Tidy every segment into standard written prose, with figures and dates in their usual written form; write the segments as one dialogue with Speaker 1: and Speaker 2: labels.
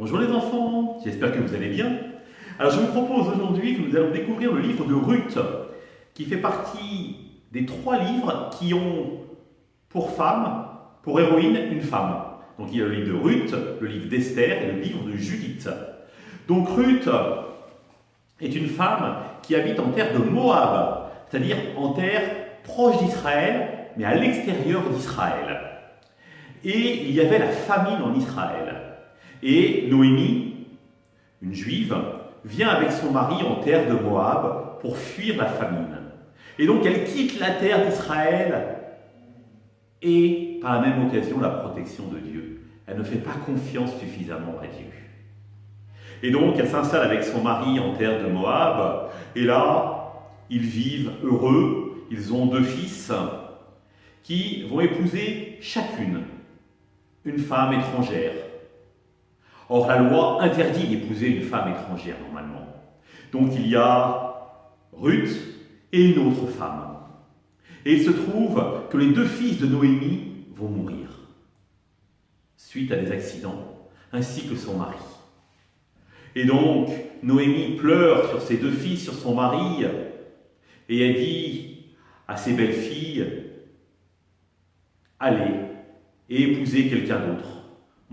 Speaker 1: Bonjour les enfants, j'espère que vous allez bien. Alors je vous propose aujourd'hui que nous allons découvrir le livre de Ruth, qui fait partie des 3 livres qui ont pour femme, pour héroïne, une femme. Donc il y a le livre de Ruth, le livre d'Esther et le livre de Judith. Donc Ruth est une femme qui habite en terre de Moab, c'est-à-dire en terre proche d'Israël, mais à l'extérieur d'Israël. Et il y avait la famine en Israël. Et Noémie, une juive, vient avec son mari en terre de Moab pour fuir la famine. Et donc elle quitte la terre d'Israël et par la même occasion la protection de Dieu. Elle ne fait pas confiance suffisamment à Dieu. Et donc elle s'installe avec son mari en terre de Moab et là, ils vivent heureux. Ils ont 2 fils qui vont épouser chacune une femme étrangère. Or, la loi interdit d'épouser une femme étrangère, normalement. Donc, il y a Ruth et une autre femme. Et il se trouve que les 2 fils de Noémie vont mourir, suite à des accidents, ainsi que son mari. Et donc, Noémie pleure sur ses 2 fils, sur son mari, et elle dit à ses belles-filles, « Allez, et épousez quelqu'un d'autre.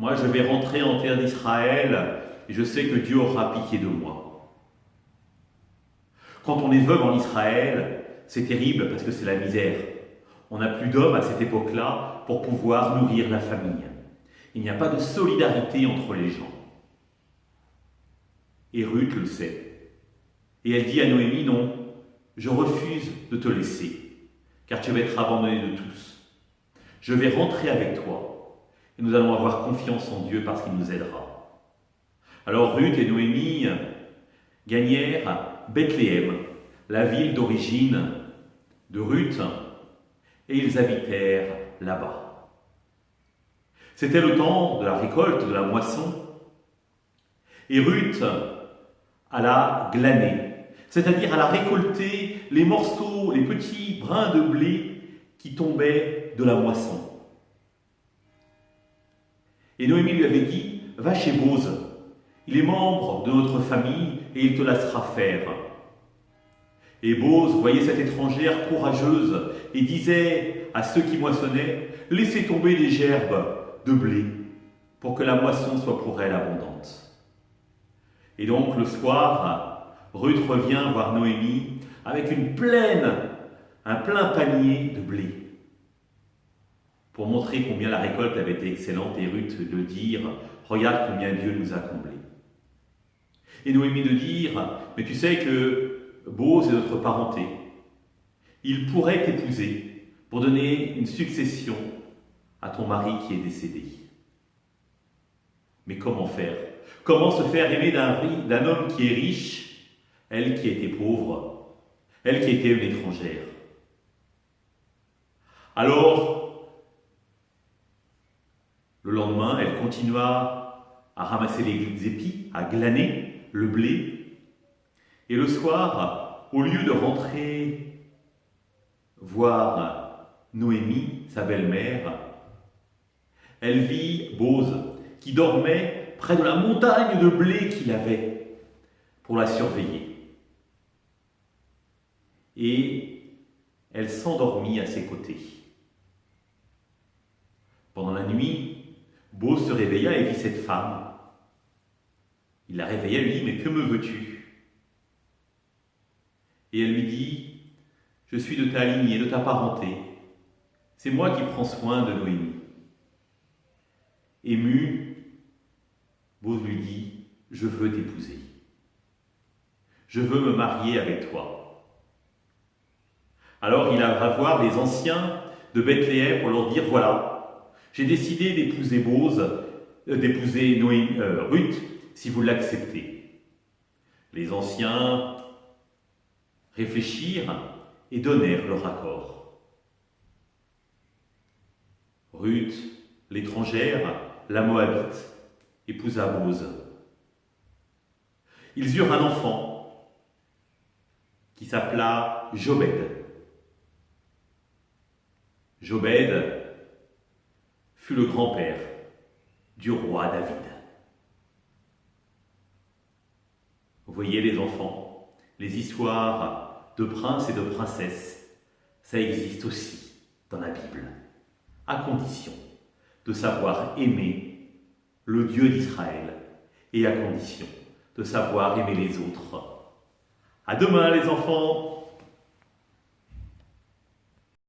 Speaker 1: Moi, je vais rentrer en terre d'Israël et je sais que Dieu aura pitié de moi. » Quand on est veuve en Israël, c'est terrible parce que c'est la misère. On n'a plus d'hommes à cette époque-là pour pouvoir nourrir la famille. Il n'y a pas de solidarité entre les gens. Et Ruth le sait. Et elle dit à Noémie, « Non, je refuse de te laisser, car tu vas être abandonnée de tous. Je vais rentrer avec toi et nous allons avoir confiance en Dieu parce qu'il nous aidera. » Alors Ruth et Noémie gagnèrent Bethléem, la ville d'origine de Ruth, et ils habitèrent là-bas. C'était le temps de la récolte, de la moisson, et Ruth alla glaner, c'est-à-dire elle a récolté les morceaux, les petits brins de blé qui tombaient de la moisson. Et Noémie lui avait dit, « Va chez Bose, il est membre de notre famille et il te laissera faire. » Et Bose voyait cette étrangère courageuse et disait à ceux qui moissonnaient, « Laissez tomber les gerbes de blé pour que la moisson soit pour elle abondante. » Et donc le soir, Ruth revient voir Noémie avec un plein panier de blé, pour montrer combien la récolte avait été excellente, et Ruth de dire « Regarde combien Dieu nous a comblés. » Et Noémie de dire « Mais tu sais que Bose est notre parenté. Il pourrait t'épouser pour donner une succession à ton mari qui est décédé. » Mais comment faire? Comment se faire aimer d'un homme qui est riche, elle qui était pauvre, elle qui était une étrangère? Alors, le lendemain, elle continua à ramasser les épis, à glaner le blé. Et le soir, au lieu de rentrer voir Noémie, sa belle-mère, elle vit Bose qui dormait près de la montagne de blé qu'il avait pour la surveiller. Et elle s'endormit à ses côtés. Pendant la nuit, Bose se réveilla et vit cette femme. Il la réveilla et lui dit « Mais que me veux-tu » Et elle lui dit « Je suis de ta lignée, de ta parenté. C'est moi qui prends soin de Noémie. » Ému, Bose lui dit « Je veux t'épouser. Je veux me marier avec toi. » Alors il alla voir les anciens de Bethléem pour leur dire « Voilà, j'ai décidé d'épouser Ruth, si vous l'acceptez. » Les anciens réfléchirent et donnèrent leur accord. Ruth, l'étrangère, la Moabite, épousa Bose. Ils eurent un enfant qui s'appela Jobed. Jobed fut le grand-père du roi David. voyez les enfants, les histoires de princes et de princesses, ça existe aussi dans la Bible, à condition de savoir aimer le Dieu d'Israël et à condition de savoir aimer les autres. À demain les enfants!